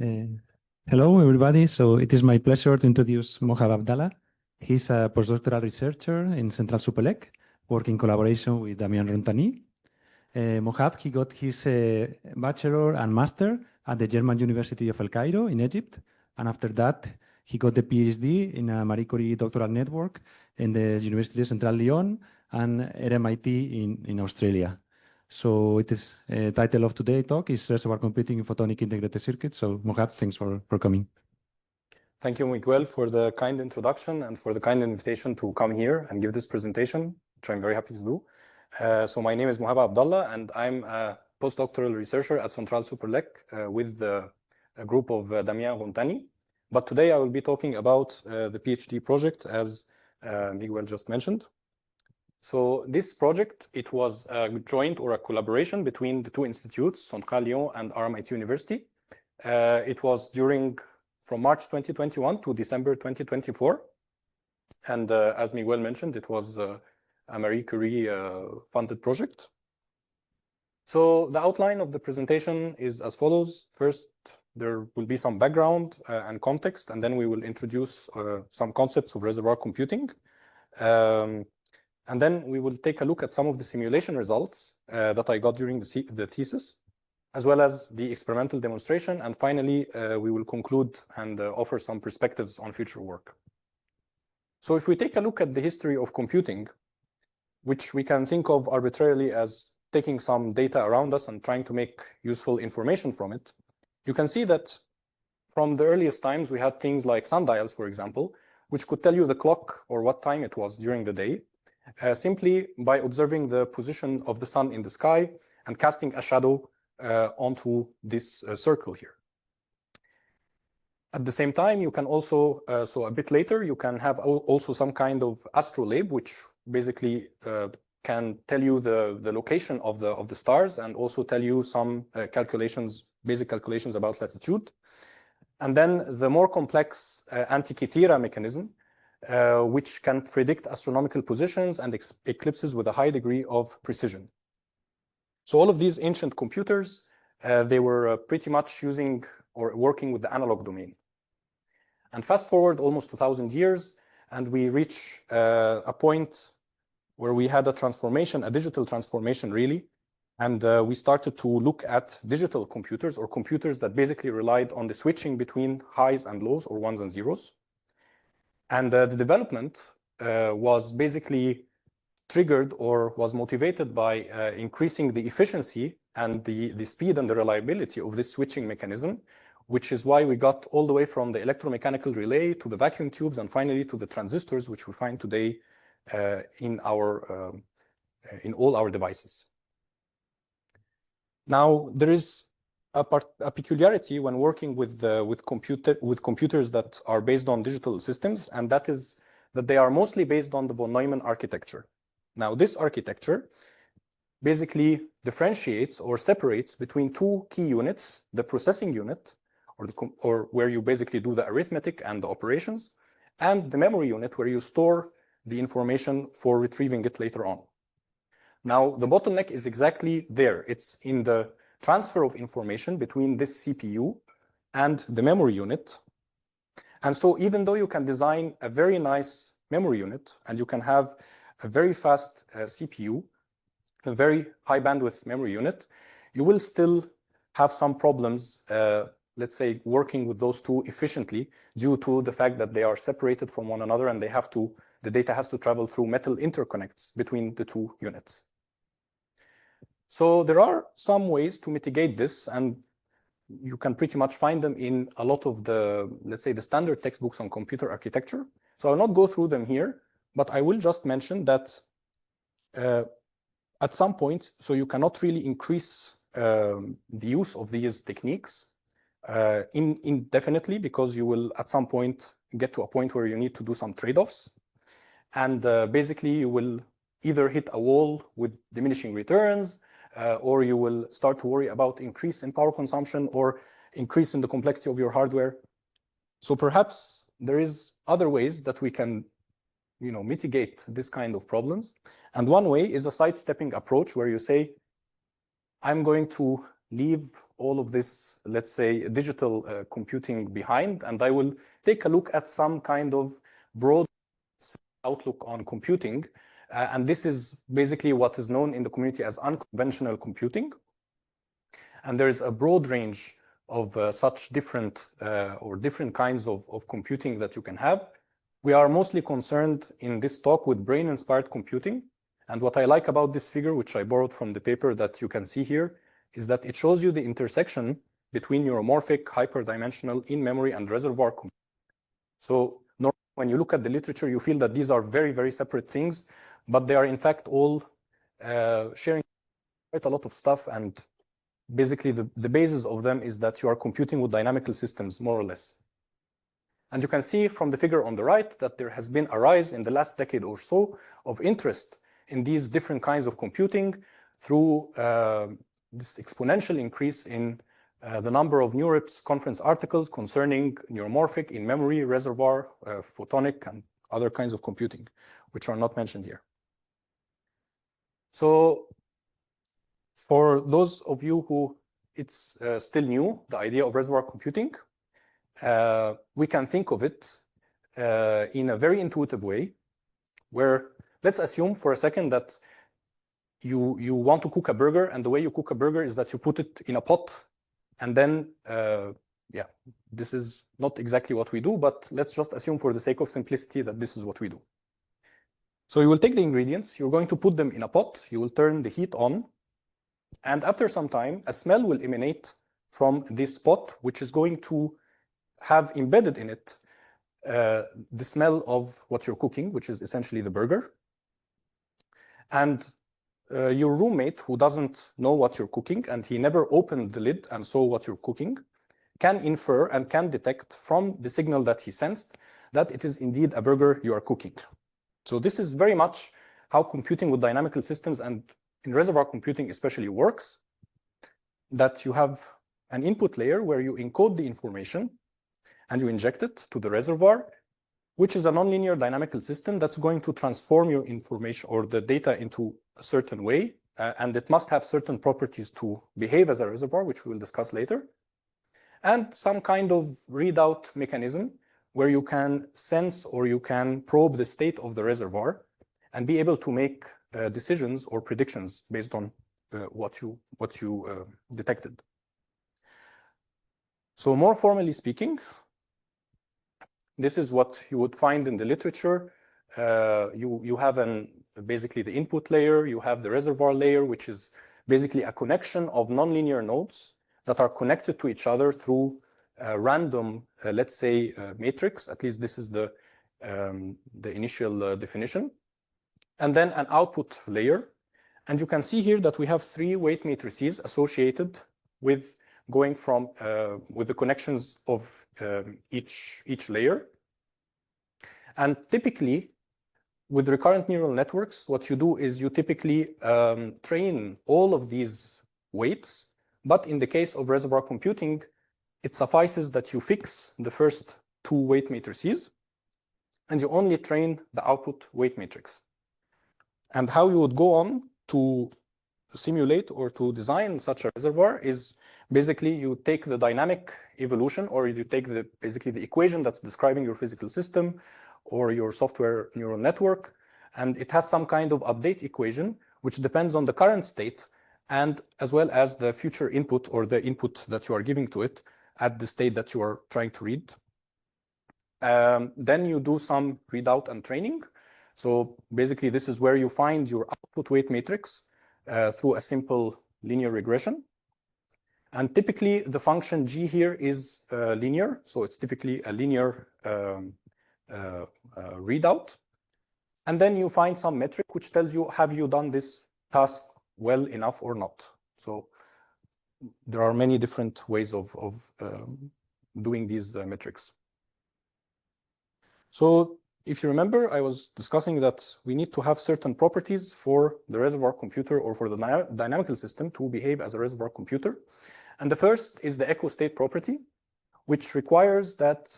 Uh, Hello, everybody. So it is my pleasure to introduce Mohab Abdallah. He's a postdoctoral researcher in Central Supelec, working in collaboration with Damian Rontani. Mohab, he got his bachelor and master at the German University of El Cairo in Egypt. And after that, he got the PhD in a Marie Curie doctoral network in the University of Central Lyon and at MIT in Australia. So it is title of today's talk is Reservoir Computing in Photonic Integrated Circuits. So Mohab, thanks for coming. Thank you, Miguel, for the kind introduction and for the kind invitation to come here and give this presentation, which I'm very happy to do. So my name is Mohab Abdallah, and I'm a postdoctoral researcher at Central Supelec with a group of Damian Rontani. But today I will be talking about the PhD project, as Miguel just mentioned. So this project, it was a joint or a collaboration between the two institutes, Central Lyon and RMIT University. It was from March 2021 to December 2024. And as Miguel mentioned, it was a Marie Curie funded project. So the outline of the presentation is as follows. First, there will be some background and context, and then we will introduce some concepts of reservoir computing. And then we will take a look at some of the simulation results that I got during the thesis, as well as the experimental demonstration. And finally, we will conclude and offer some perspectives on future work. So if we take a look at the history of computing, which we can think of arbitrarily as taking some data around us and trying to make useful information from it, you can see that from the earliest times, we had things like sundials, for example, which could tell you the clock or what time it was during the day, simply by observing the position of the sun in the sky and casting a shadow onto this circle here. At the same time, you can also, so a bit later, you can have also some kind of astrolabe, which basically can tell you the location of the stars and also tell you some basic calculations about latitude. And then the more complex Antikythera mechanism, which can predict astronomical positions and eclipses with a high degree of precision. So all of these ancient computers, they were pretty much using or working with the analog domain. And fast forward almost 2,000 years, and we reach a point where we had a transformation, a digital transformation really, and we started to look at digital computers or computers that basically relied on the switching between highs and lows or ones and zeros. And the development was basically triggered or was motivated by increasing the efficiency and the speed and the reliability of this switching mechanism, which is why we got all the way from the electromechanical relay to the vacuum tubes and finally to the transistors, which we find today in all our devices. Now, there is a peculiarity when working with computers that are based on digital systems, and that is that they are mostly based on the von Neumann architecture. Now, this architecture basically differentiates or separates between two key units: the processing unit, or where you basically do the arithmetic and the operations, and the memory unit, where you store the information for retrieving it later on. Now, the bottleneck is exactly there. It's in the transfer of information between this CPU and the memory unit. And so even though you can design a very nice memory unit and you can have a very fast CPU, a very high bandwidth memory unit, you will still have some problems, let's say, working with those two efficiently due to the fact that they are separated from one another and the data has to travel through metal interconnects between the two units. So there are some ways to mitigate this, and you can pretty much find them in a lot of the, let's say, the standard textbooks on computer architecture. So I'll not go through them here, but I will just mention that at some point, so you cannot really increase the use of these techniques indefinitely, because you will at some point get to a point where you need to do some trade-offs. And basically, you will either hit a wall with diminishing returns, or you will start to worry about increase in power consumption or increase in the complexity of your hardware. So perhaps there is other ways that we can, mitigate this kind of problems. And one way is a sidestepping approach where you say, I'm going to leave all of this, let's say, digital computing behind, and I will take a look at some kind of broad outlook on computing. And this is basically what is known in the community as unconventional computing. And there is a broad range of such different kinds of computing that you can have. We are mostly concerned in this talk with brain-inspired computing. And what I like about this figure, which I borrowed from the paper that you can see here, is that it shows you the intersection between neuromorphic, hyperdimensional, in-memory, and reservoir computing. So normally when you look at the literature, you feel that these are very, very separate things, but they are in fact all sharing quite a lot of stuff. And basically the basis of them is that you are computing with dynamical systems, more or less. And you can see from the figure on the right that there has been a rise in the last decade or so of interest in these different kinds of computing through this exponential increase in the number of NeurIPS conference articles concerning neuromorphic, in-memory, reservoir, photonic, and other kinds of computing, which are not mentioned here. So for those of you who it's still new, the idea of reservoir computing, we can think of it in a very intuitive way, where let's assume for a second that you want to cook a burger, and the way you cook a burger is that you put it in a pot, and then, yeah, this is not exactly what we do, but let's just assume for the sake of simplicity that this is what we do. So you will take the ingredients, you're going to put them in a pot, you will turn the heat on, and after some time, a smell will emanate from this pot, which is going to have embedded in it the smell of what you're cooking, which is essentially the burger. And your roommate, who doesn't know what you're cooking, and he never opened the lid and saw what you're cooking, can infer and can detect from the signal that he sensed that it is indeed a burger you are cooking. So this is very much how computing with dynamical systems and in reservoir computing especially works, that you have an input layer where you encode the information and you inject it to the reservoir, which is a nonlinear dynamical system that's going to transform your information or the data into a certain way, and it must have certain properties to behave as a reservoir, which we will discuss later, and some kind of readout mechanism where you can sense or you can probe the state of the reservoir and be able to make decisions or predictions based on what you detected. So more formally speaking, this is what you would find in the literature. You have basically the input layer, you have the reservoir layer, which is basically a connection of nonlinear nodes that are connected to each other through a random, let's say, matrix. At least this is the initial definition. And then an output layer. And you can see here that we have 3 weight matrices associated with going from with the connections of each layer. And typically, with recurrent neural networks, what you do is you typically train all of these weights. But in the case of reservoir computing, it suffices that you fix the first 2 weight matrices, and you only train the output weight matrix. And how you would go on to simulate or to design such a reservoir is basically you take the dynamic evolution, or you take basically the equation that's describing your physical system or your software neural network, and it has some kind of update equation which depends on the current state and as well as the future input or the input that you are giving to it at the state that you are trying to read. Then you do some readout and training. So basically this is where you find your output weight matrix through a simple linear regression. And typically the function g here is linear, so it's typically a linear readout. And then you find some metric which tells you, have you done this task well enough or not? So there are many different ways of doing these metrics. So if you remember, I was discussing that we need to have certain properties for the reservoir computer or for the dynamical system to behave as a reservoir computer. And the first is the echo state property, which requires that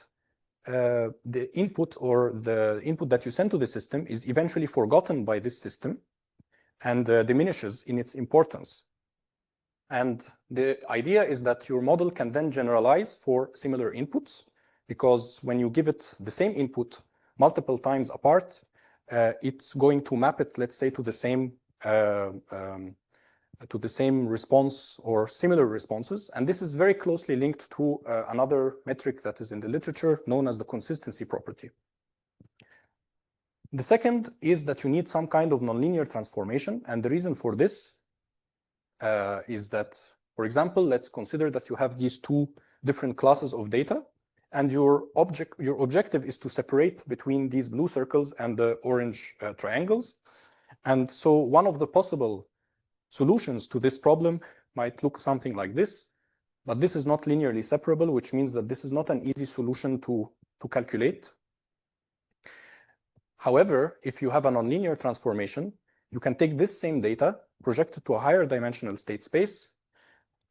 the input or the input that you send to the system is eventually forgotten by this system and diminishes in its importance. And the idea is that your model can then generalize for similar inputs, because when you give it the same input multiple times apart, it's going to map it, let's say, to the same response or similar responses. And this is very closely linked to another metric that is in the literature known as the consistency property. The second is that you need some kind of nonlinear transformation. And the reason for this is that, for example, let's consider that you have these two different classes of data, and your objective is to separate between these blue circles and the orange triangles. And so one of the possible solutions to this problem might look something like this, but this is not linearly separable, which means that this is not an easy solution to calculate. However, if you have a nonlinear transformation, you can take this same data, project it to a higher dimensional state space,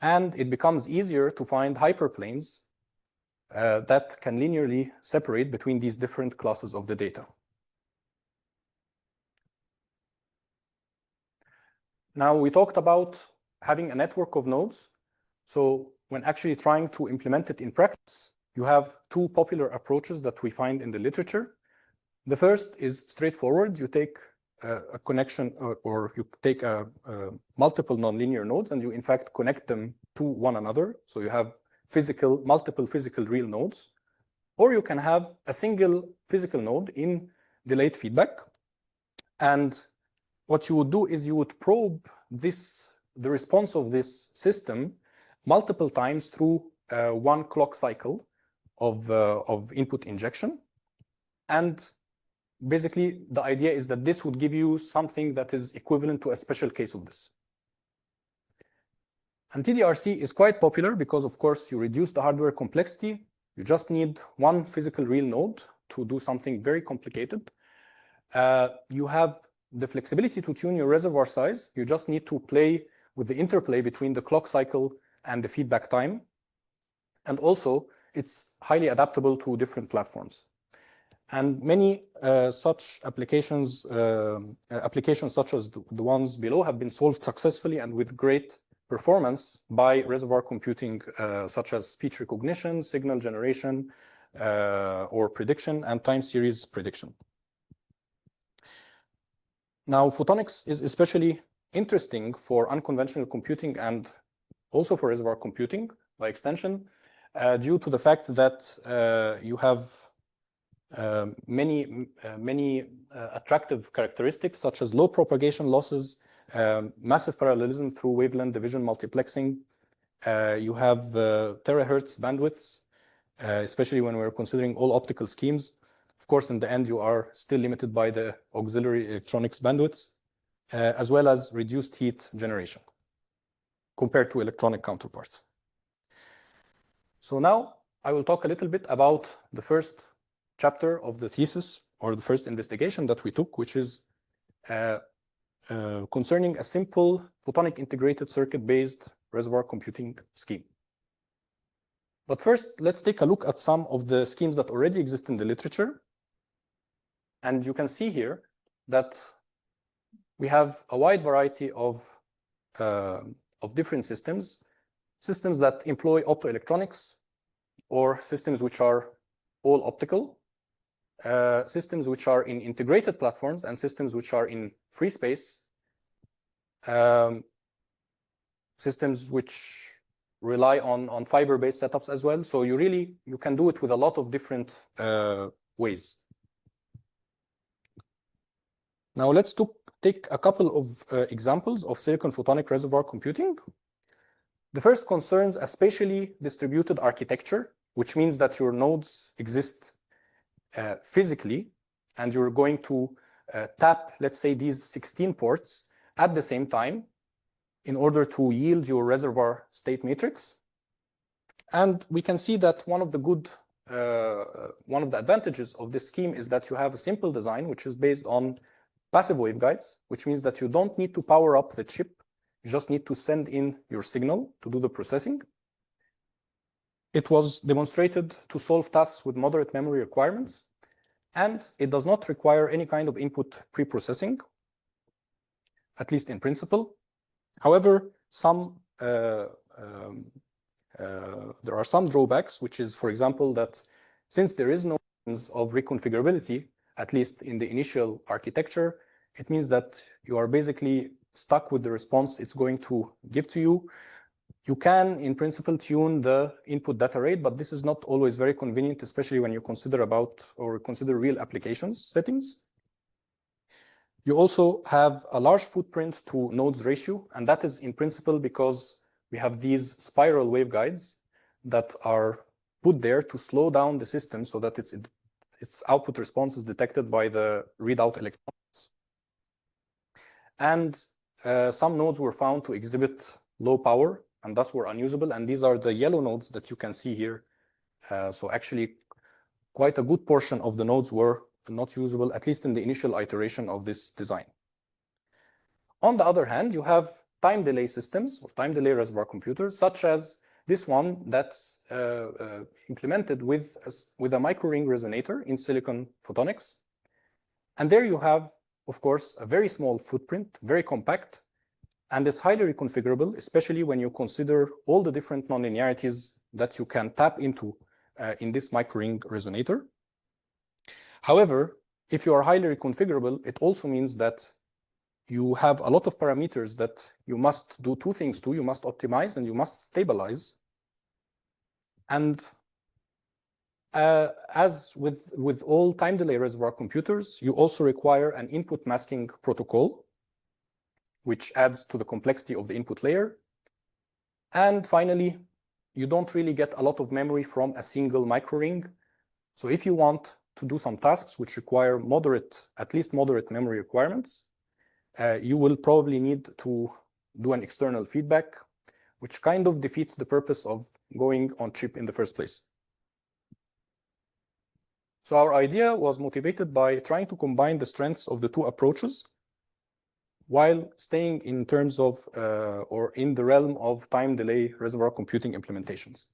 and it becomes easier to find hyperplanes that can linearly separate between these different classes of the data. Now, we talked about having a network of nodes. So when actually trying to implement it in practice, you have two popular approaches that we find in the literature. The first is straightforward. You take a connection, or you take multiple nonlinear nodes, and you in fact connect them to one another. So you have multiple physical real nodes. Or you can have a single physical node in delayed feedback. And what you would do is you would probe the response of this system multiple times through one clock cycle of input injection. And basically, the idea is that this would give you something that is equivalent to a special case of this. And TDRC is quite popular because, of course, you reduce the hardware complexity. You just need one physical real node to do something very complicated. You have the flexibility to tune your reservoir size. You just need to play with the interplay between the clock cycle and the feedback time. And also, it's highly adaptable to different platforms. And many such applications, such as the ones below, have been solved successfully and with great performance by reservoir computing, such as speech recognition, signal generation, or prediction, and time series prediction. Now, photonics is especially interesting for unconventional computing and also for reservoir computing by extension, due to the fact that you have many attractive characteristics, such as low propagation losses, massive parallelism through wavelength division multiplexing. You have terahertz bandwidths, especially when we're considering all optical schemes. Of course, in the end, you are still limited by the auxiliary electronics bandwidths, as well as reduced heat generation compared to electronic counterparts. So now I will talk a little bit about the first chapter of the thesis, or the first investigation that we took, which is concerning a simple photonic integrated circuit-based reservoir computing scheme. But first, let's take a look at some of the schemes that already exist in the literature. And you can see here that we have a wide variety of different systems that employ optoelectronics, or systems which are all optical, systems which are in integrated platforms, and systems which are in free space, systems which rely on fiber-based setups as well. So you can do it with a lot of different ways. Now let's take a couple of examples of silicon photonic reservoir computing. The first concerns a spatially distributed architecture, which means that your nodes exist physically, and you're going to tap, let's say, these 16 ports at the same time in order to yield your reservoir state matrix. And we can see that one of the advantages of this scheme is that you have a simple design, which is based on passive waveguides, which means that you don't need to power up the chip. You just need to send in your signal to do the processing. It was demonstrated to solve tasks with moderate memory requirements, and it does not require any kind of input pre-processing, at least in principle. However, some there are some drawbacks, which is, for example, that since there is no means of reconfigurability, at least in the initial architecture, it means that you are basically stuck with the response it's going to give to you. You can, in principle, tune the input data rate, but this is not always very convenient, especially when you consider real applications settings. You also have a large footprint to nodes ratio, and that is in principle because we have these spiral waveguides that are put there to slow down the system so that its output response is detected by the readout electrons. And some nodes were found to exhibit low power and thus were unusable. And these are the yellow nodes that you can see here. So actually, quite a good portion of the nodes were not usable, at least in the initial iteration of this design. On the other hand, you have time delay systems or time delay reservoir computers, such as this one that's implemented with a microring resonator in silicon photonics. And there you have, of course, a very small footprint, very compact, and it's highly reconfigurable, especially when you consider all the different nonlinearities that you can tap into in this microring resonator. However, if you are highly reconfigurable, it also means that you have a lot of parameters that you must do two things to. You must optimize and you must stabilize. And as with all time delay reservoir computers, you also require an input masking protocol, which adds to the complexity of the input layer. And finally, you don't really get a lot of memory from a single microring. So if you want to do some tasks which require at least moderate memory requirements, you will probably need to do an external feedback, which kind of defeats the purpose of going on chip in the first place. So our idea was motivated by trying to combine the strengths of the two approaches while staying in terms of or in the realm of time delay reservoir computing implementations.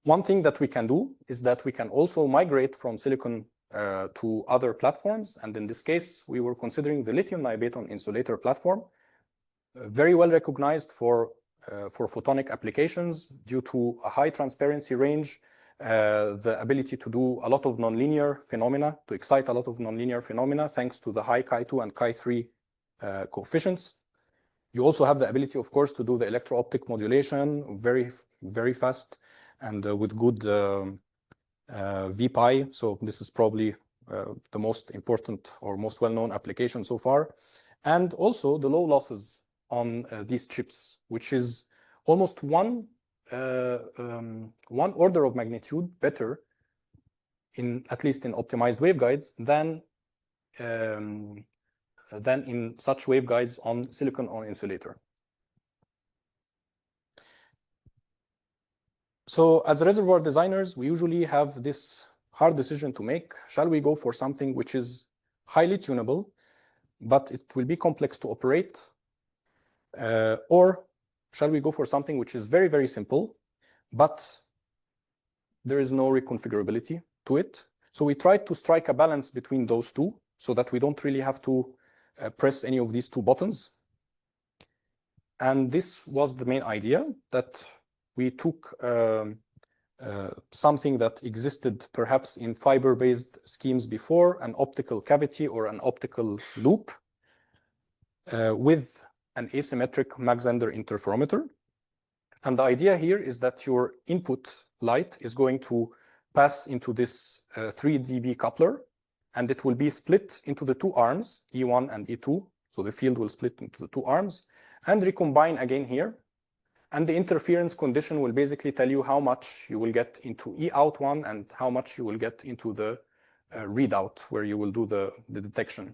One thing that we can do is that we can also migrate from silicon to other platforms. And in this case, we were considering the lithium niobate insulator platform, very well recognized for photonic applications due to a high transparency range, the ability to do a lot of nonlinear phenomena, to excite a lot of nonlinear phenomena, thanks to the high Chi2 and Chi3 coefficients. You also have the ability, of course, to do the electro-optic modulation very, very fast and with good VPI. So this is probably the most important or most well-known application so far. And also the low losses on these chips, which is almost one order of magnitude better, at least in optimized waveguides, than in such waveguides on silicon on insulator. So as reservoir designers, we usually have this hard decision to make. Shall we go for something which is highly tunable, but it will be complex to operate? Or shall we go for something which is very, very simple, but there is no reconfigurability to it? So we tried to strike a balance between those two so that we don't really have to press any of these two buttons. And this was the main idea, that we took something that existed perhaps in fiber-based schemes before, an optical cavity or an optical loop with an asymmetric Mach-Zehnder interferometer. And the idea here is that your input light is going to pass into this 3 dB coupler, and it will be split into the two arms, E1 and E2. So the field will split into the two arms and recombine again here. And the interference condition will basically tell you how much you will get into E-out1 and how much you will get into the readout, where you will do the detection.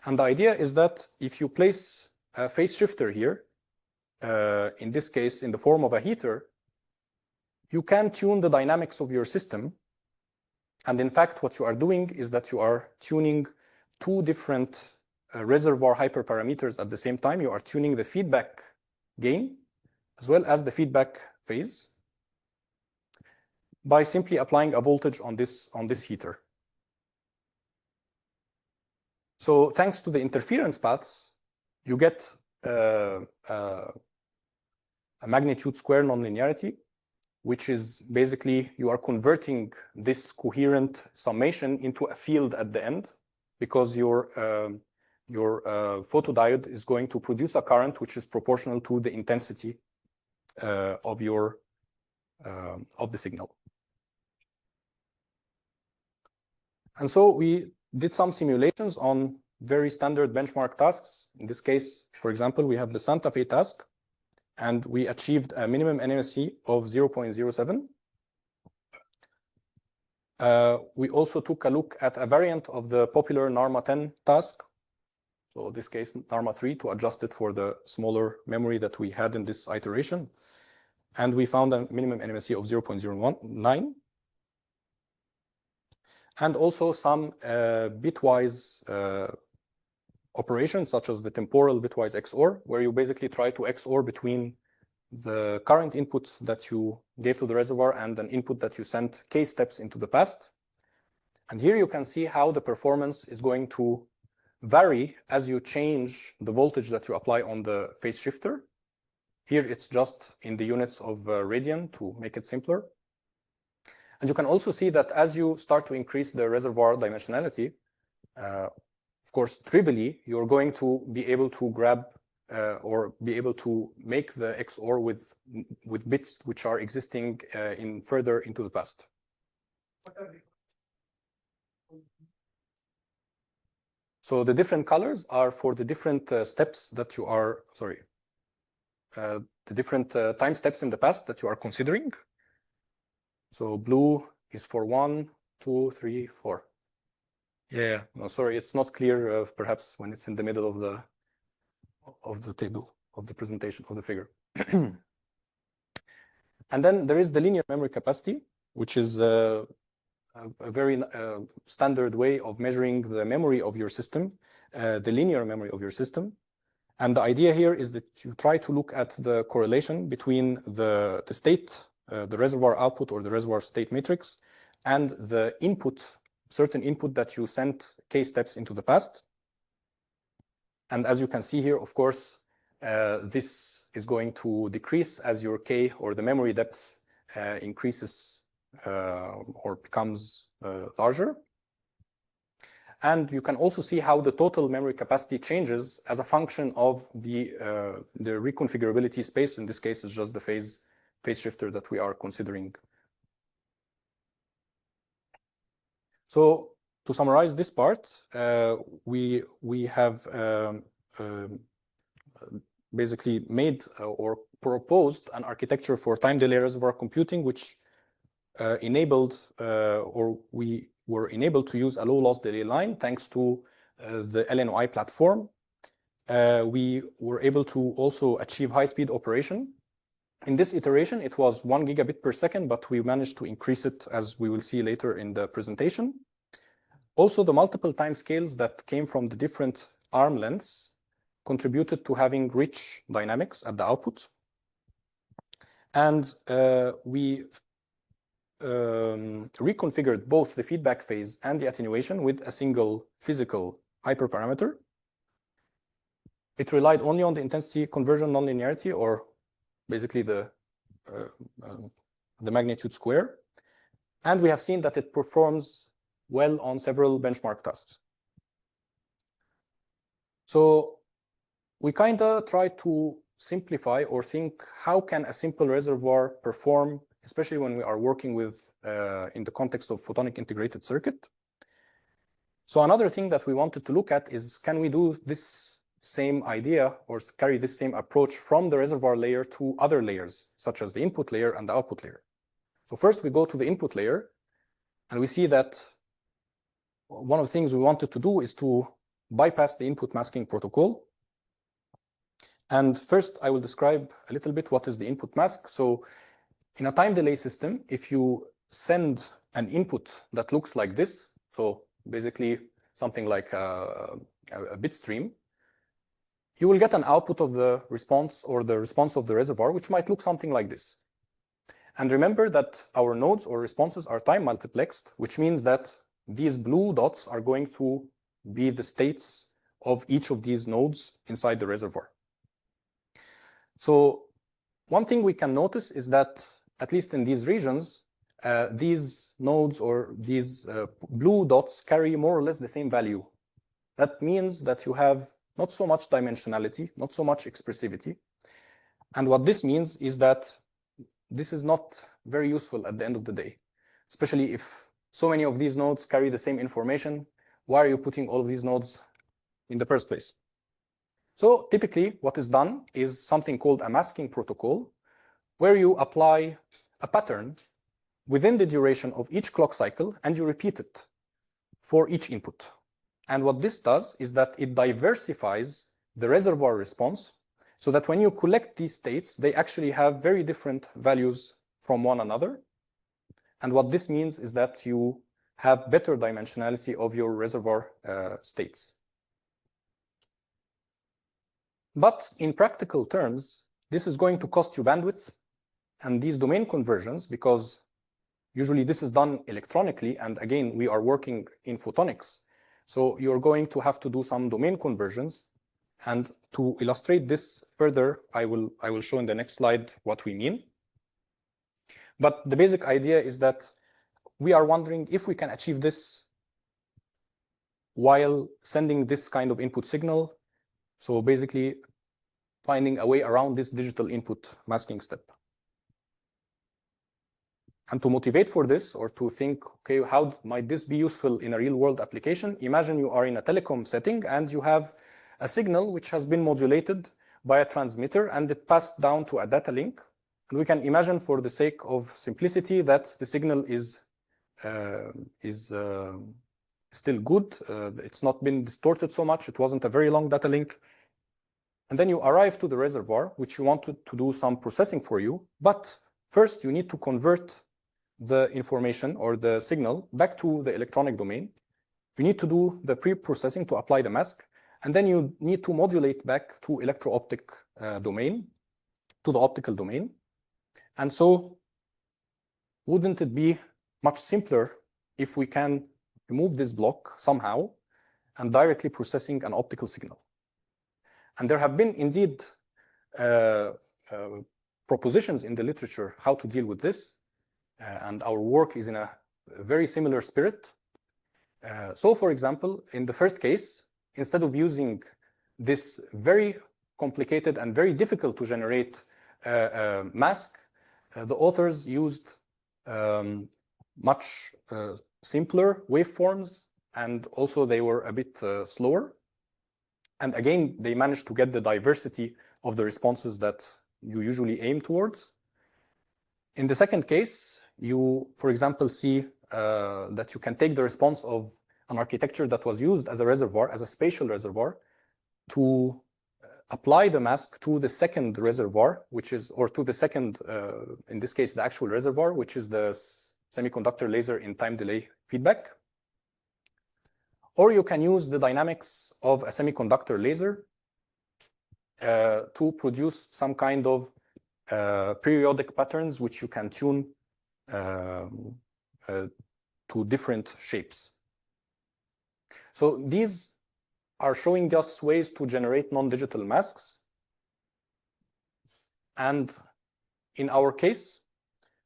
And the idea is that if you place a phase shifter here, in this case in the form of a heater, you can tune the dynamics of your system. And in fact, what you are doing is that you are tuning two different reservoir hyperparameters at the same time. You are tuning the feedback gain as well as the feedback phase by simply applying a voltage on this heater. So thanks to the interference paths, you get a magnitude square nonlinearity, which is basically you are converting this coherent summation into a field at the end, because your photodiode is going to produce a current which is proportional to the intensity of the signal. And so we did some simulations on very standard benchmark tasks. In this case, for example, we have the Santa Fe task, and we achieved a minimum NMSC of 0.07. We also took a look at a variant of the popular NARMA 10 task. So in this case, NARMA 3, to adjust it for the smaller memory that we had in this iteration. And we found a minimum NMSC of 0.019. And also some bitwise operations, such as the temporal bitwise XOR, where you basically try to XOR between the current input that you gave to the reservoir and an input that you sent k steps into the past. And here you can see how the performance is going to vary as you change the voltage that you apply on the phase shifter. Here it's just in the units of radian to make it simpler. And you can also see that as you start to increase the reservoir dimensionality, of course, trivially, you're going to be able to grab or be able to make the XOR with bits which are existing further into the past. So the different colors are for the different steps that you are, the different time steps in the past that you are considering. So blue is for 1, 2, 3, 4. Yeah, no, sorry, it's not clear perhaps when it's in the middle of the table, of the presentation, of the figure. And then there is the linear memory capacity, which is a very standard way of measuring the memory of your system, the linear memory of your system. And the idea here is that you try to look at the correlation between the state, the reservoir output or the reservoir state matrix, and the input, certain input that you sent k steps into the past. And as you can see here, of course, this is going to decrease as your k or the memory depth increases or becomes larger. And you can also see how the total memory capacity changes as a function of the reconfigurability space. In this case, it's just the phase shifter that we are considering. So to summarize this part, we have basically made or proposed an architecture for time delay reservoir computing, which enabled or we were enabled to use a low loss delay line thanks to the LNOI platform. We were able to also achieve high speed operation. In this iteration, it was 1 gigabit per second, but we managed to increase it, as we will see later in the presentation. Also, the multiple time scales that came from the different arm lengths contributed to having rich dynamics at the output. And we reconfigured both the feedback phase and the attenuation with a single physical hyperparameter. It relied only on the intensity conversion nonlinearity, or basically the magnitude square. And we have seen that it performs well on several benchmark tasks. So we kind of try to simplify or think, how can a simple reservoir perform, especially when we are working with in the context of photonic integrated circuit. So another thing that we wanted to look at is, can we do this same idea or carry this same approach from the reservoir layer to other layers, such as the input layer and the output layer? So first we go to the input layer, and we see that one of the things we wanted to do is to bypass the input masking protocol. And first I will describe a little bit what is the input mask. So in a time delay system, if you send an input that looks like this, so basically something like a bit stream, you will get an output of the response or the response of the reservoir, which might look something like this. And remember that our nodes or responses are time multiplexed, which means that these blue dots are going to be the states of each of these nodes inside the reservoir. So one thing we can notice is that, at least in these regions, these nodes or these blue dots carry more or less the same value. That means that you have not so much dimensionality, not so much expressivity. And what this means is that this is not very useful at the end of the day, especially if so many of these nodes carry the same information. Why are you putting all of these nodes in the first place? So typically what is done is something called a masking protocol, where you apply a pattern within the duration of each clock cycle and you repeat it for each input. And what this does is that it diversifies the reservoir response so that when you collect these states, they actually have very different values from one another. And what this means is that you have better dimensionality of your reservoir states. But in practical terms, this is going to cost you bandwidth, and these domain conversions, because usually this is done electronically, and again, we are working in photonics. So you're going to have to do some domain conversions. And to illustrate this further, I will show in the next slide what we mean. But the basic idea is that we are wondering if we can achieve this while sending this kind of input signal. So basically finding a way around this digital input masking step. And to motivate for this, or to think, okay, how might this be useful in a real world application? Imagine you are in a telecom setting and you have a signal which has been modulated by a transmitter and it passed down to a data link. And we can imagine, for the sake of simplicity, that the signal is still good. It's not been distorted so much. It wasn't a very long data link. And then you arrive to the reservoir, which you want to do some processing for you. But first, you need to convert the information or the signal back to the electronic domain. You need to do the pre-processing to apply the mask. And then you need to modulate back to electro-optic domain, to the optical domain. And so wouldn't it be much simpler if we can remove this block somehow and directly processing an optical signal? And there have been indeed propositions in the literature how to deal with this. And our work is in a very similar spirit. So for example, in the first case, instead of using this very complicated and very difficult to generate mask, the authors used much simpler waveforms, and also they were a bit slower. And again, they managed to get the diversity of the responses that you usually aim towards. In the second case, you, for example, see that you can take the response of an architecture that was used as a reservoir, as a spatial reservoir, to apply the mask to the second reservoir, which is, or to the second, in this case, the actual reservoir, which is the semiconductor laser in time delay feedback. Or you can use the dynamics of a semiconductor laser to produce some kind of periodic patterns which you can tune to different shapes. So these are showing us ways to generate non-digital masks. And in our case,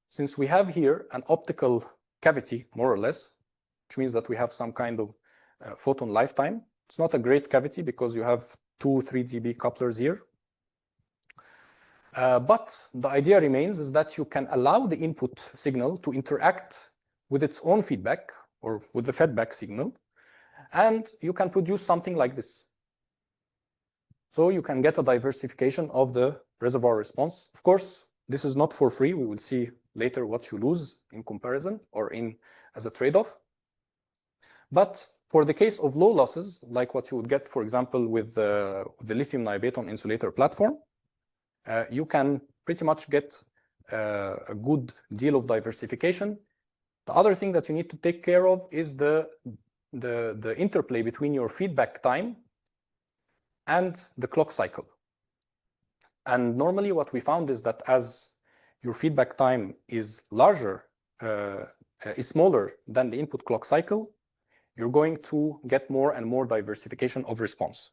since we have here an optical cavity, more or less, which means that we have some kind of photon lifetime. It's not a great cavity because you have 2-3 dB couplers here. But the idea remains is that you can allow the input signal to interact with its own feedback, or with the feedback signal, and you can produce something like this. So you can get a diversification of the reservoir response. Of course, this is not for free. We will see later what you lose in comparison or as a trade-off. But for the case of low losses, like what you would get, for example, with the lithium niobate insulator platform, you can pretty much get a good deal of diversification. The other thing that you need to take care of is the interplay between your feedback time and the clock cycle. And normally what we found is that as your feedback time is larger, is smaller than the input clock cycle, you're going to get more and more diversification of response.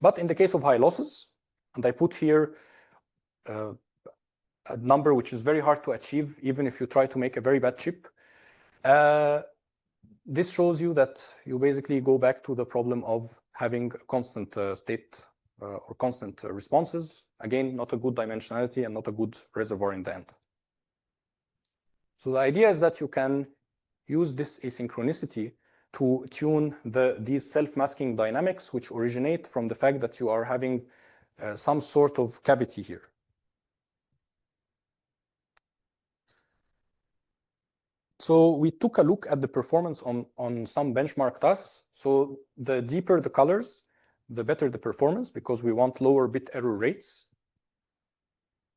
But in the case of high losses, and I put here a number which is very hard to achieve, even if you try to make a very bad chip, this shows you that you basically go back to the problem of having constant state or constant responses. Again, not a good dimensionality and not a good reservoir in the end. So the idea is that you can use this asynchronicity to tune these self-masking dynamics, which originate from the fact that you are having some sort of cavity here. So we took a look at the performance on some benchmark tasks. So the deeper the colors, the better the performance, because we want lower bit error rates.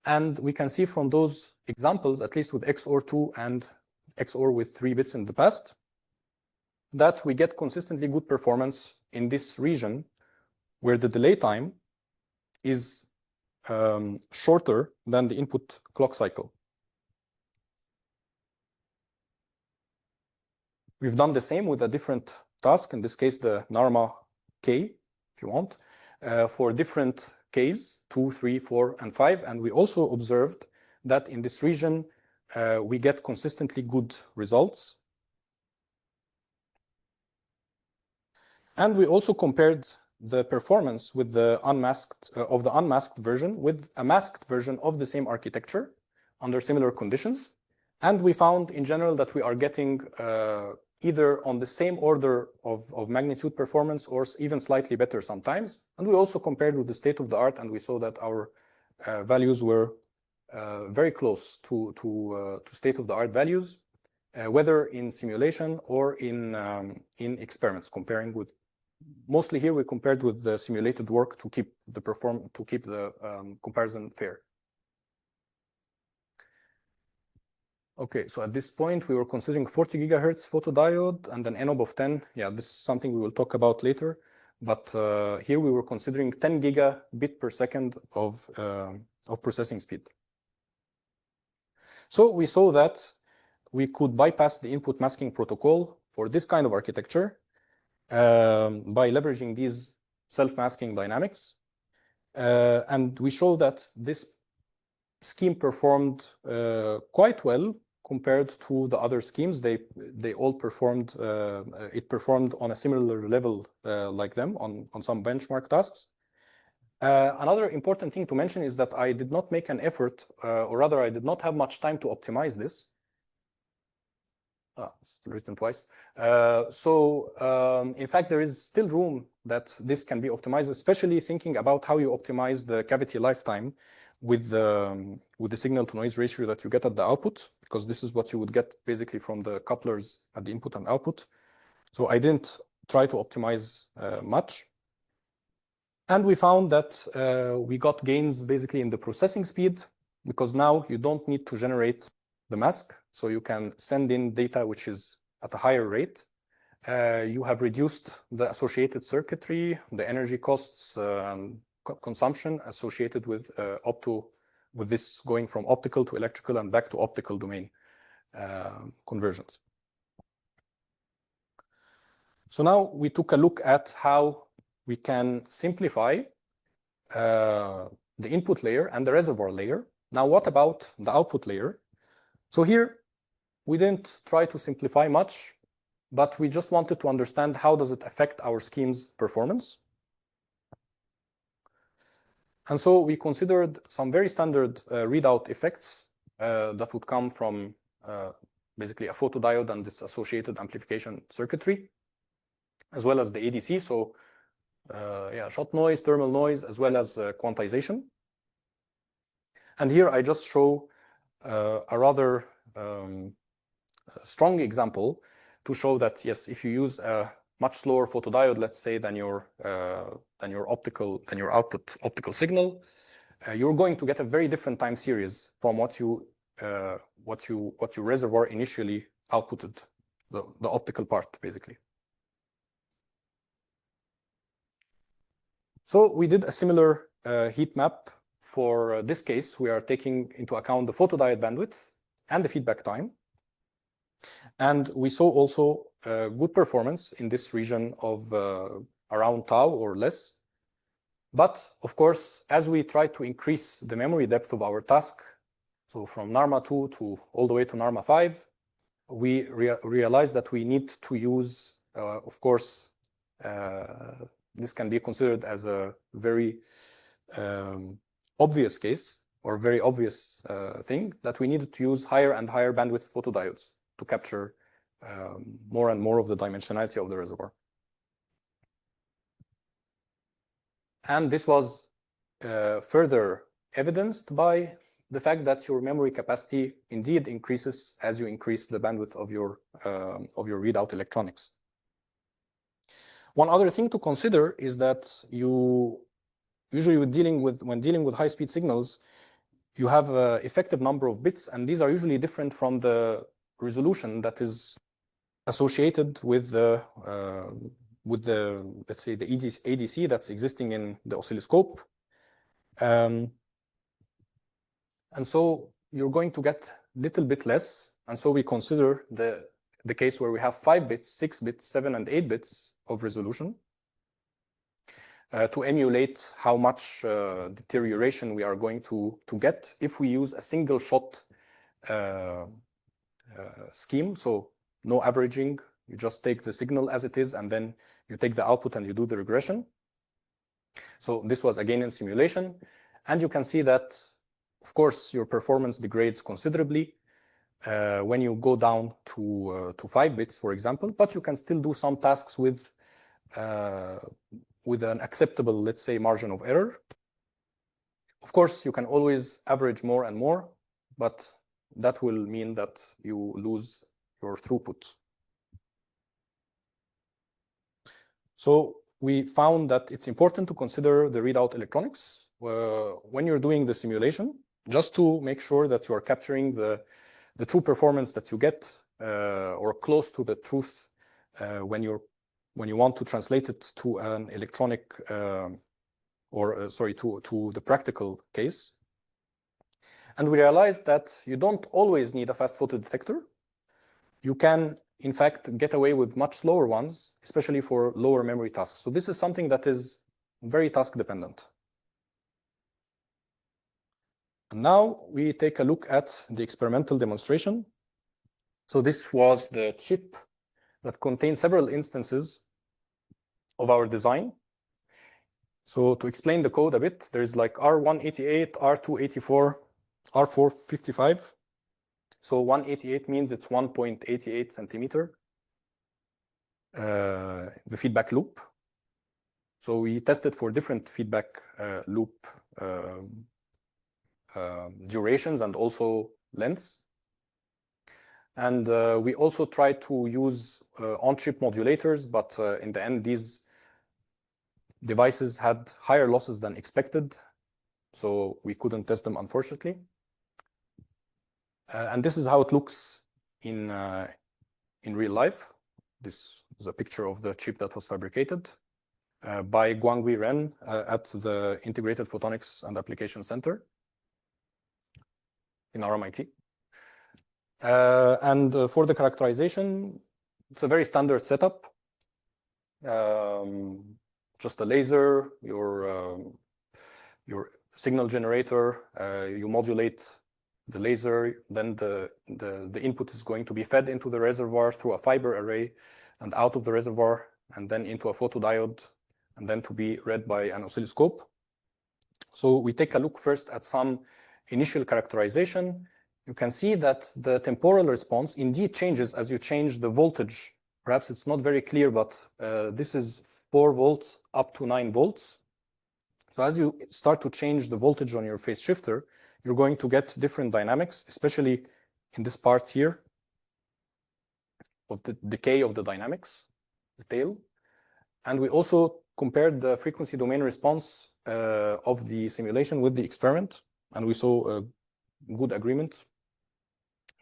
And we can see from those examples, at least with XOR2 and XOR with 3 bits in the past, that we get consistently good performance in this region where the delay time is shorter than the input clock cycle. We've done the same with a different task, in this case, the Narma K, if you want, for different Ks, 2, 3, 4, and 5. And we also observed that in this region, we get consistently good results. And we also compared the performance with the unmasked version with a masked version of the same architecture under similar conditions. And we found in general that we are getting either on the same order of magnitude performance or even slightly better sometimes. And we also compared with the state of the art, and we saw that our values were very close to state of the art values, whether in simulation or in experiments, comparing with. Mostly here we compared with the simulated work to keep the comparison fair. Okay, so at this point we were considering 40 gigahertz photodiode and an NOB of 10. Yeah, this is something we will talk about later. But here we were considering 10 gigabit per second of processing speed. So we saw that we could bypass the input masking protocol for this kind of architecture by leveraging these self-masking dynamics. And we show that this scheme performed quite well compared to the other schemes. They all performed, it performed on a similar level like them on some benchmark tasks. Another important thing to mention is that I did not make an effort, or rather I did not have much time to optimize this. It's written twice. In fact, there is still room that this can be optimized, especially thinking about how you optimize the cavity lifetime with the signal to noise ratio that you get at the output, because this is what you would get basically from the couplers at the input and output. So I didn't try to optimize much. And we found that we got gains basically in the processing speed, because now you don't need to generate the mask. So you can send in data which is at a higher rate. You have reduced the associated circuitry, the energy costs, consumption associated with with this going from optical to electrical and back to optical domain conversions. So now we took a look at how we can simplify the input layer and the reservoir layer. Now, what about the output layer? So here, we didn't try to simplify much, but we just wanted to understand how does it affect our scheme's performance. And so we considered some very standard readout effects that would come from basically a photodiode and its associated amplification circuitry, as well as the ADC. So shot noise, thermal noise, as well as quantization. And here I just show a rather strong example to show that, yes, if you use a much slower photodiode, let's say, than your output optical signal, you're going to get a very different time series from what your reservoir initially outputted, the optical part, basically. So we did a similar heat map. For this case, we are taking into account the photodiode bandwidth and the feedback time. And we saw also good performance in this region of around tau or less. But of course, as we try to increase the memory depth of our task, so from NARMA 2 to all the way to NARMA 5, we realize that we need to use, of course, this can be considered as a very obvious case or very obvious thing, that we needed to use higher and higher bandwidth photodiodes to capture more and more of the dimensionality of the reservoir. And this was further evidenced by the fact that your memory capacity indeed increases as you increase the bandwidth of your readout electronics. One other thing to consider is that you usually when dealing with high-speed signals, you have an effective number of bits, and these are usually different from the resolution that is associated with the let's say the ADC that's existing in the oscilloscope. And so you're going to get a little bit less. And so we consider the case where we have 5 bits, 6 bits, 7 and 8 bits of resolution to emulate how much deterioration we are going to get if we use a single shot scheme. So no averaging, you just take the signal as it is, and then you take the output and you do the regression. So this was again in simulation. And you can see that, of course, your performance degrades considerably when you go down to 5 bits, for example, but you can still do some tasks with an acceptable, let's say, margin of error. Of course, you can always average more and more, but that will mean that you lose your throughput. So we found that it's important to consider the readout electronics when you're doing the simulation, just to make sure that you are capturing the true performance that you get or close to the truth when you want to translate it to an electronic to the practical case. And we realized that you don't always need a fast photodetector. You can, in fact, get away with much slower ones, especially for lower memory tasks. So this is something that is very task dependent. And now we take a look at the experimental demonstration. So this was the chip that contains several instances of our design. So to explain the code a bit, there is like R188, R284, R455. So 188 means it's 1.88 centimeter, the feedback loop. So we tested for different feedback loop durations and also lengths. And we also tried to use on-chip modulators, but in the end, these devices had higher losses than expected. So we couldn't test them, unfortunately. And this is how it looks in real life. This is a picture of the chip that was fabricated by Guangui Ren at the Integrated Photonics and Application Center in RMIT. And for the characterization, it's a very standard setup. Just a laser, your signal generator, you modulate the laser, then the input is going to be fed into the reservoir through a fiber array and out of the reservoir and then into a photodiode and then to be read by an oscilloscope. So we take a look first at some initial characterization. You can see that the temporal response indeed changes as you change the voltage. Perhaps it's not very clear, but this is 4 volts up to 9 volts. So as you start to change the voltage on your phase shifter, you're going to get different dynamics, especially in this part here of the decay of the dynamics, the tail. And we also compared the frequency domain response of the simulation with the experiment, and we saw a good agreement.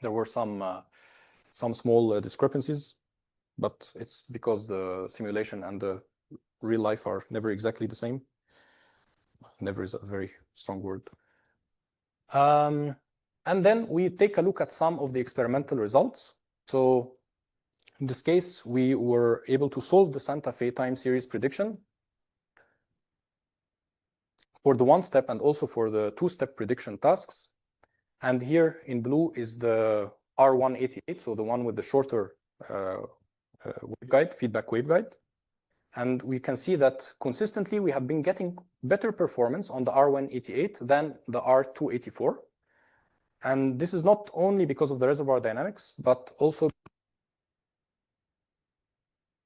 There were some small discrepancies, but it's because the simulation and the real life are never exactly the same. Never is a very strong word. And then we take a look at some of the experimental results. So in this case, we were able to solve the Santa Fe time series prediction for the one-step and also for the two-step prediction tasks. And here in blue is the R188, so the one with the shorter waveguide, feedback waveguide. And we can see that consistently we have been getting better performance on the R188 than the R284. And this is not only because of the reservoir dynamics, but also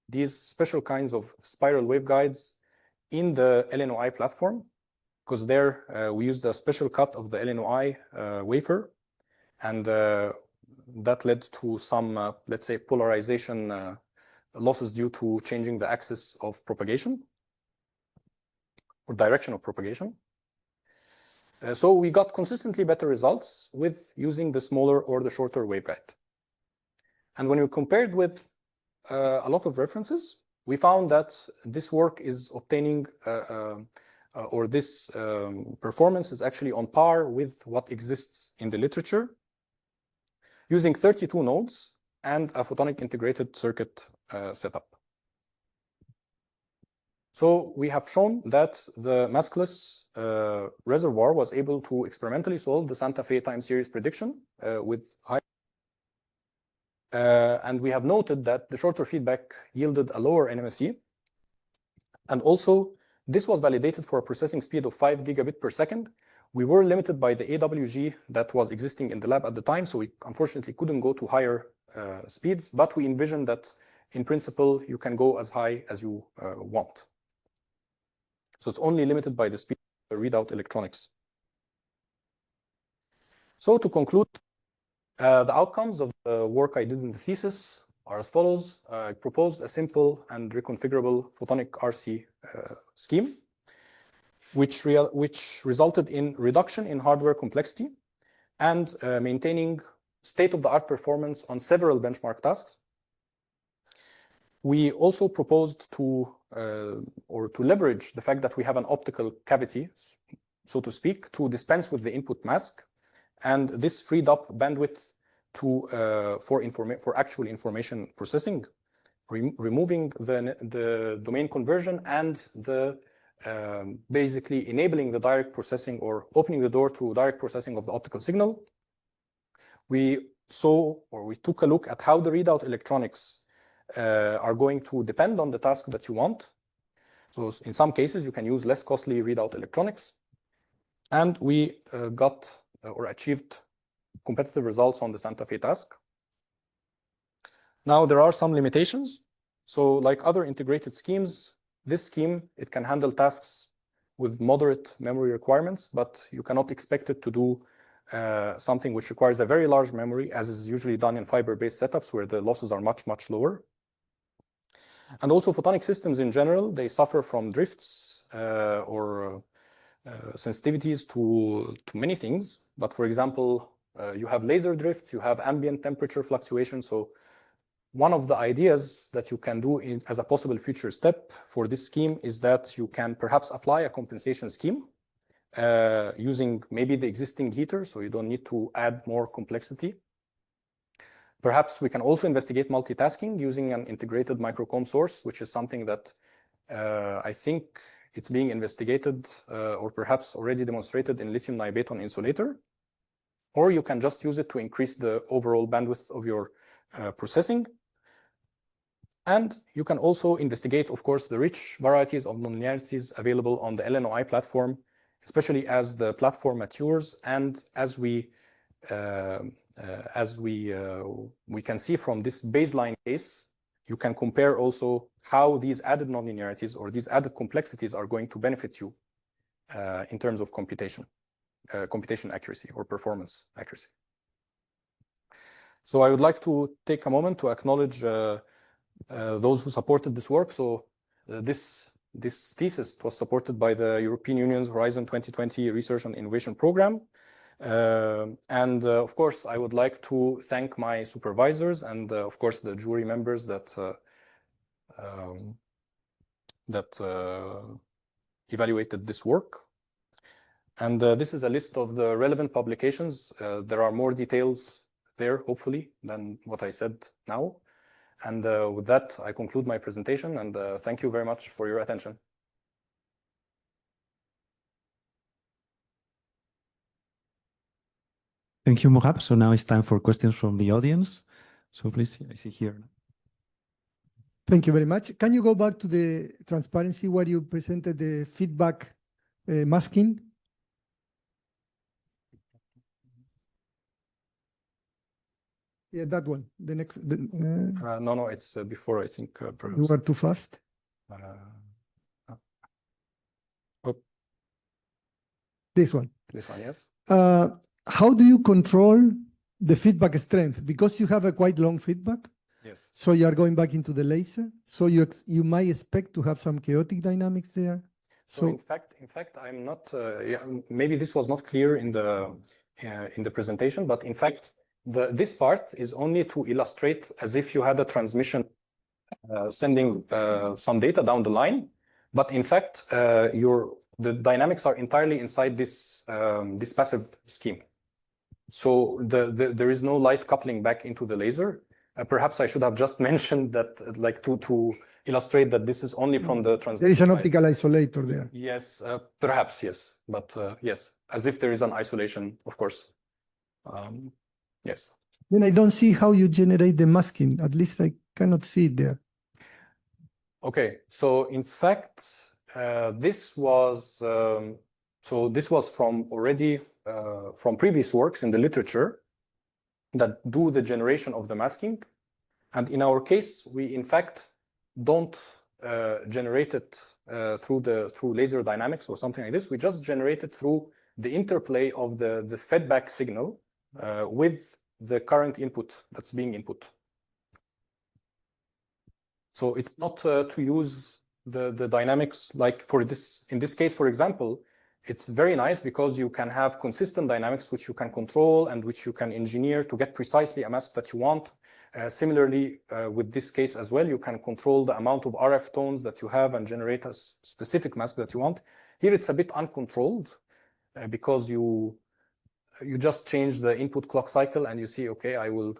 these special kinds of spiral waveguides in the LNOI platform, because there we used a special cut of the LNOI wafer, and that led to some, let's say, polarization losses due to changing the axis of propagation or direction of propagation. So we got consistently better results with using the smaller or the shorter waveguide. And when we compared with a lot of references, we found that this work is obtaining, or this performance is actually on par with what exists in the literature, using 32 nodes and a photonic integrated circuit setup. So we have shown that the maskless reservoir was able to experimentally solve the Santa Fe time series prediction with high. And we have noted that the shorter feedback yielded a lower NMSE. And also, this was validated for a processing speed of 5 gigabit per second. We were limited by the AWG that was existing in the lab at the time, so we unfortunately couldn't go to higher speeds, but we envisioned that in principle, you can go as high as you want. So it's only limited by the speed of the readout electronics. So to conclude, the outcomes of the work I did in the thesis are as follows. I proposed a simple and reconfigurable photonic RC scheme, which resulted in reduction in hardware complexity and maintaining state-of-the-art performance on several benchmark tasks. We also proposed to leverage the fact that we have an optical cavity, so to speak, to dispense with the input mask, and this freed up bandwidth for actual information processing, removing the domain conversion and basically enabling the direct processing or opening the door to direct processing of the optical signal. We took a look at how the readout electronics are going to depend on the task that you want. So in some cases, you can use less costly readout electronics. And we got or achieved competitive results on the Santa Fe task. Now, there are some limitations. So like other integrated schemes, this scheme, it can handle tasks with moderate memory requirements, but you cannot expect it to do something which requires a very large memory, as is usually done in fiber-based setups where the losses are much, much lower. And also photonic systems in general, they suffer from drifts or sensitivities to many things. But for example, you have laser drifts, you have ambient temperature fluctuations. So one of the ideas that you can do as a possible future step for this scheme is that you can perhaps apply a compensation scheme using maybe the existing heater, so you don't need to add more complexity. Perhaps we can also investigate multitasking using an integrated microcomb source, which is something that I think it's being investigated or perhaps already demonstrated in lithium niobate insulator. Or you can just use it to increase the overall bandwidth of your processing. And you can also investigate, of course, the rich varieties of nonlinearities available on the LNOI platform, especially as the platform matures and as we can see from this baseline case, you can compare also how these added nonlinearities or these added complexities are going to benefit you in terms of computation accuracy or performance accuracy. So I would like to take a moment to acknowledge those who supported this work. So this thesis was supported by the European Union's Horizon 2020 Research and Innovation Program. And of course, I would like to thank my supervisors and of course the jury members that evaluated this work. And this is a list of the relevant publications. There are more details there, hopefully, than what I said now. And with that, I conclude my presentation, and thank you very much for your attention. Thank you, Mohab. So now it's time for questions from the audience. So please, I see here. Thank you very much. Can you go back to the transparency where you presented the feedback masking? Yeah, that one. The next. No, it's before, I think. Perhaps. You were too fast. This one. This one, yes. How do you control the feedback strength? Because you have a quite long feedback. Yes. So you are going back into the laser. So you might expect to have some chaotic dynamics there. So in fact, I'm not. Yeah, maybe this was not clear in the presentation, but in fact, this part is only to illustrate as if you had a transmission sending some data down the line, but in fact, the dynamics are entirely inside this this passive scheme. So there is no light coupling back into the laser. Perhaps I should have just mentioned that, like to illustrate that this is only from the transmission. There is an optical isolator there. Yes, perhaps yes, but yes, as if there is an isolation, of course. Yes. Then I don't see how you generate the masking. At least I cannot see it there. Okay, so in fact, this was this was from already from previous works in the literature that do the generation of the masking, and in our case, we in fact don't generate it through laser dynamics or something like this. We just generate it through the interplay of the feedback signal with the current input that's being input. So it's not to use the dynamics like for this, in this case, for example, it's very nice because you can have consistent dynamics which you can control and which you can engineer to get precisely a mask that you want. Similarly, with this case as well, you can control the amount of RF tones that you have and generate a specific mask that you want. Here it's a bit uncontrolled because you just change the input clock cycle and you see, okay, I will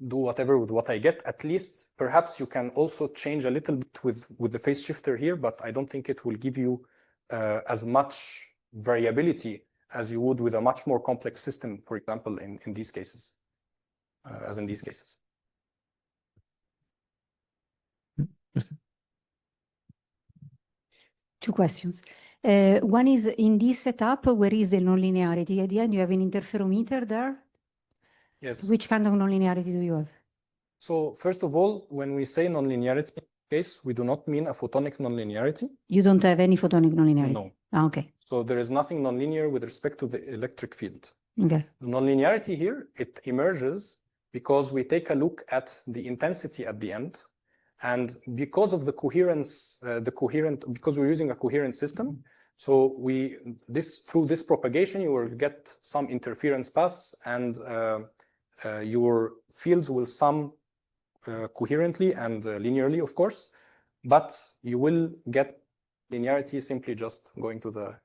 do whatever with what I get. At least perhaps you can also change a little bit with the phase shifter here, but I don't think it will give you as much variability as you would with a much more complex system, for example, in these cases, as in these cases. Two questions. One is in this setup, where is the nonlinearity? At the end, you have an interferometer there? Yes. Which kind of nonlinearity do you have? So first of all, when we say nonlinearity case, we do not mean a photonic nonlinearity. You don't have any photonic nonlinearity? No. Ah, okay. So there is nothing nonlinear with respect to the electric field. Okay. The nonlinearity here, it emerges because we take a look at the intensity at the end. And because of the coherence, because we're using a coherent system, so through this propagation, you will get some interference paths and your fields will sum coherently and linearly, of course, but you will get linearity simply just going to the,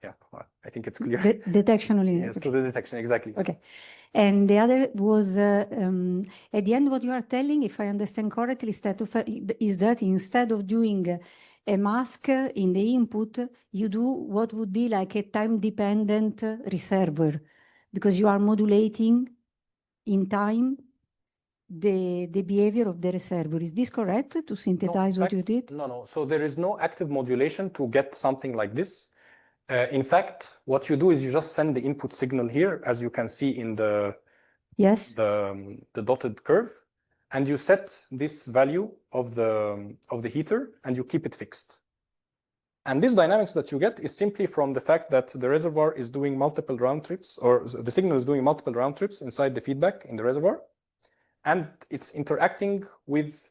I think it's clear. Detection linearity. Yes, to the detection, exactly. Okay. And the other was, at the end, what you are telling, if I understand correctly, is that instead of doing a mask in the input, you do what would be like a time-dependent reservoir, because you are modulating in time the behavior of the reservoir. Is this correct, to synthesize what you did? No. So there is no active modulation to get something like this. In fact, what you do is you just send the input signal here, as you can see in the dotted curve, and you set this value of the heater and you keep it fixed. And this dynamics that you get is simply from the fact that the reservoir is doing multiple round trips, or the signal is doing multiple round trips inside the feedback in the reservoir, and it's interacting with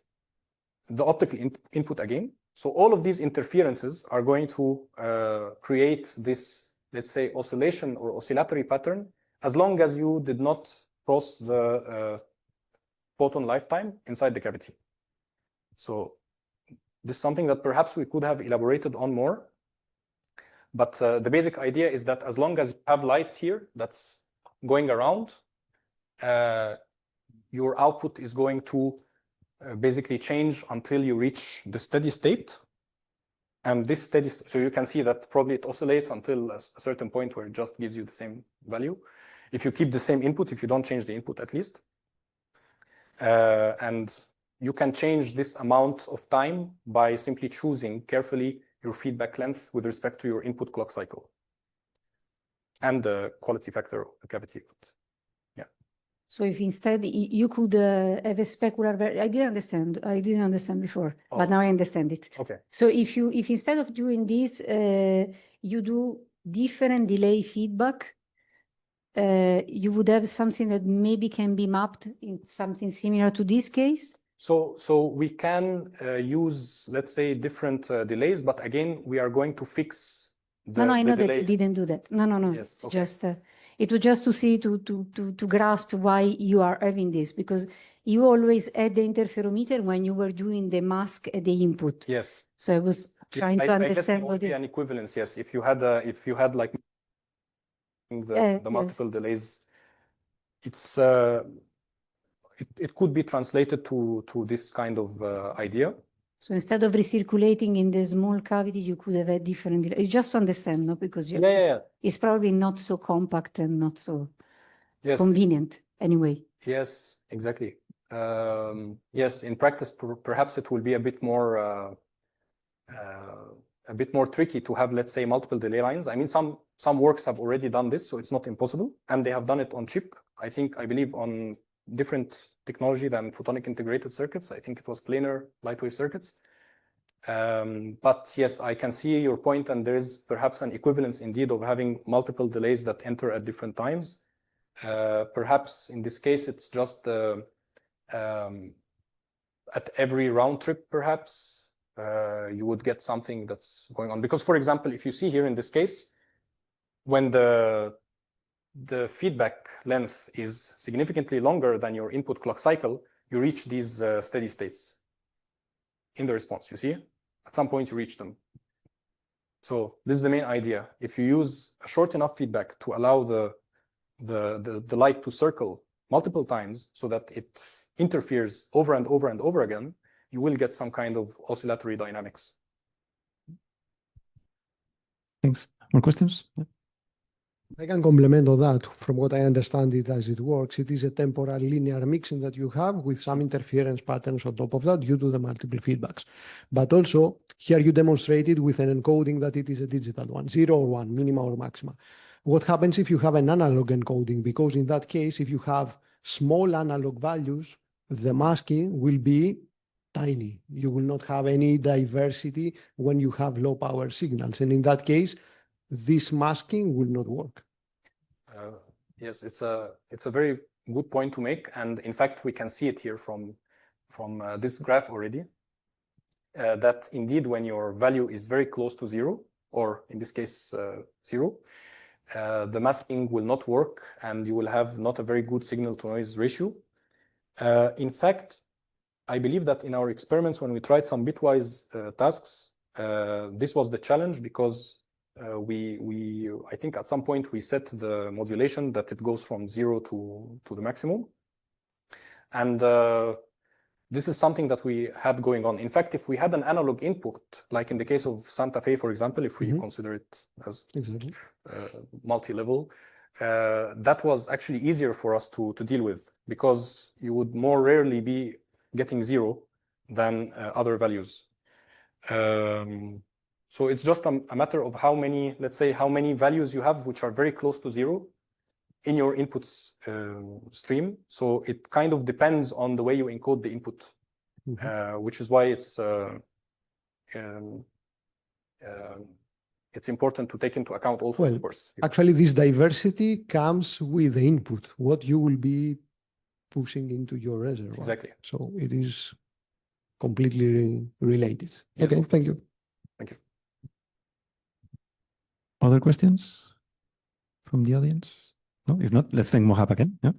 the optical input again. So all of these interferences are going to create this, let's say, oscillation or oscillatory pattern, as long as you did not cross the photon lifetime inside the cavity. So this is something that perhaps we could have elaborated on more. But the basic idea is that as long as you have light here that's going around, your output is going to basically change until you reach the steady state. And this steady, so you can see that probably it oscillates until a certain point where it just gives you the same value. If you keep the same input, if you don't change the input at least. And you can change this amount of time by simply choosing carefully your feedback length with respect to your input clock cycle and the quality factor of the cavity. Yeah. So if instead you could have a specular, I didn't understand before, but now I understand it. Okay. So if instead of doing this, you do different delay feedback, you would have something that maybe can be mapped in something similar to this case? So we can use, let's say, different delays, but again, we are going to fix the No, I know delay. that you didn't do that. No. Yes, It's okay. just, it was just to see, to grasp why you are having this, because you always had the interferometer when you were doing the mask at the input. Yes. So I was trying to I guess there understand would what be is. an equivalence, yes. If you had like the Yes. multiple delays, it's it could be translated to this kind of idea. So instead of recirculating in the small cavity, you could have a different delay. Just to understand, no? Because Yeah. it's probably not so compact and not so Yes. convenient anyway. Yes, exactly. Yes, in practice, perhaps it will be a bit more tricky to have, let's say, multiple delay lines. I mean, some works have already done this, so it's not impossible, and they have done it on chip. I believe on different technology than photonic integrated circuits. I think it was planar light wave circuits. But yes, I can see your point, and there is perhaps an equivalence indeed of having multiple delays that enter at different times. Perhaps in this case, it's just at every round trip, perhaps, you would get something that's going on. Because, for example, if you see here in this case, when the feedback length is significantly longer than your input clock cycle, you reach these steady states in the response. You see, at some point you reach them. So this is the main idea. If you use a short enough feedback to allow the light to circle multiple times so that it interferes over and over and over again, you will get some kind of oscillatory dynamics. Thanks. More questions? Yeah. I can complement on that. From what I understand it as it works, it is a temporal linear mixing that you have with some interference patterns on top of that due to the multiple feedbacks. But also, here you demonstrated with an encoding that it is a digital one, 0 or 1, minima or maxima. What happens if you have an analog encoding? Because in that case, if you have small analog values, the masking will be tiny. You will not have any diversity when you have low power signals. And in that case, this masking will not work. Yes, it's a very good point to make, and in fact we can see it here from this graph already. That indeed, when your value is very close to 0, or in this case 0, the masking will not work, and you will have not a very good signal-to-noise ratio. In fact, I believe that in our experiments, when we tried some bitwise tasks, this was the challenge, because I think at some point we set the modulation that it goes from 0 to the maximum. And this is something that we had going on. In fact, if we had an analog input, like in the case of Santa Fe, for example, if we consider it as multi-level, that was actually easier for us to deal with, because you would more rarely be getting 0 than other values. So it's just a matter of how many, let's say, how many values you have which are very close to 0 in your inputs stream. So it kind of depends on the way you encode the input, which is why it's important to take into account also, of course. Actually, this diversity comes with the input, what you will be pushing into your reservoir. Exactly. So it is completely related. Yes, okay, thank you. Thank you. Other questions from the audience? No, if not, let's thank Mohab again. Yeah.